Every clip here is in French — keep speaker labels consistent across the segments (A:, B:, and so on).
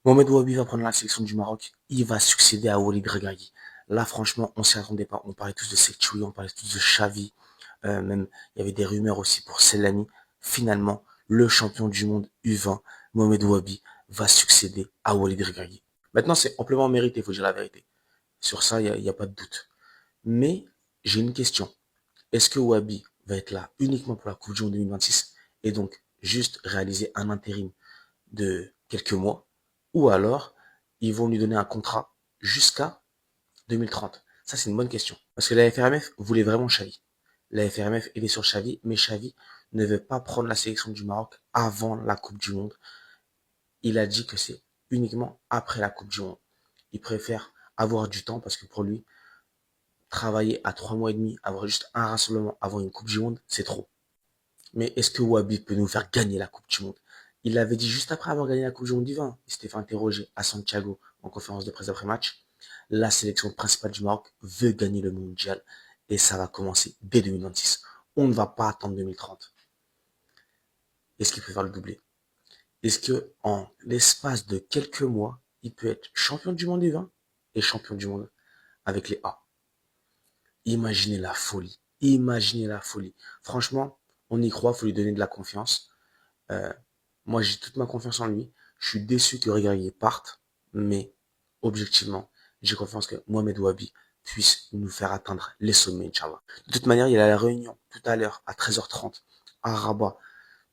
A: Mohamed Ouabi va prendre la sélection du Maroc. Il va succéder à Walid Regragui. Là, franchement, on s'y attendait pas. On parlait tous de Sekchoui, on parlait tous de Xavi. Même, il y avait des rumeurs aussi pour Selani. Finalement, le champion du monde U20, Mohamed Ouabi, va succéder à Walid Regragui. Maintenant, c'est amplement mérité, il faut dire la vérité. Sur ça, il y a pas de doute. Mais, j'ai une question. Est-ce que Ouabi va être là uniquement pour la Coupe du Monde 2026 et donc juste réaliser un intérim de quelques mois, ou alors ils vont lui donner un contrat jusqu'à 2030? Ça, c'est une bonne question. Parce que la FRMF voulait vraiment Xavi. La FRMF est sur Xavi, mais Xavi ne veut pas prendre la sélection du Maroc avant la Coupe du Monde. Il a dit que c'est uniquement après la Coupe du Monde. Il préfère avoir du temps parce que pour lui, travailler à 3 mois et demi, avoir juste un rassemblement avant une Coupe du Monde, c'est trop. Mais est-ce que Wabi peut nous faire gagner la Coupe du Monde? Il l'avait dit juste après avoir gagné la Coupe du Monde du 20. Il s'était fait interroger à Santiago en conférence de presse après-match. La sélection principale du Maroc veut gagner le mondial et ça va commencer dès 2026. On ne va pas attendre 2030. Est-ce qu'il peut faire le doublé? Est-ce que en l'espace de quelques mois, il peut être champion du monde du 20 et champion du monde avec les A? Imaginez la folie. Imaginez la folie. Franchement, on y croit, faut lui donner de la confiance. Euh, Moi, j'ai toute ma confiance en lui. Je suis déçu que Regragui parte, mais objectivement, j'ai confiance que Mohamed Ouabi puisse nous faire atteindre les sommets, Inch'Allah. De toute manière, il y a la réunion tout à l'heure à 13h30 à Rabat,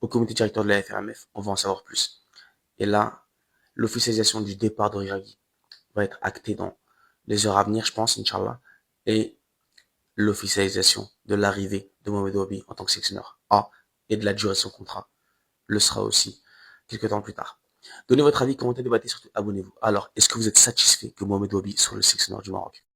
A: au comité directeur de la FRMF. On va en savoir plus. Et là, l'officialisation du départ de Regragui va être actée dans les heures à venir, je pense, Inch'Allah. Et l'officialisation de l'arrivée de Mohamed Ouabi en tant que sélectionneur A et de la durée de son contrat le sera aussi quelques temps plus tard. Donnez votre avis, commentez, débattez, surtout abonnez-vous. Alors, est-ce que vous êtes satisfait que Mohamed Ouabi soit le sélectionneur du Maroc?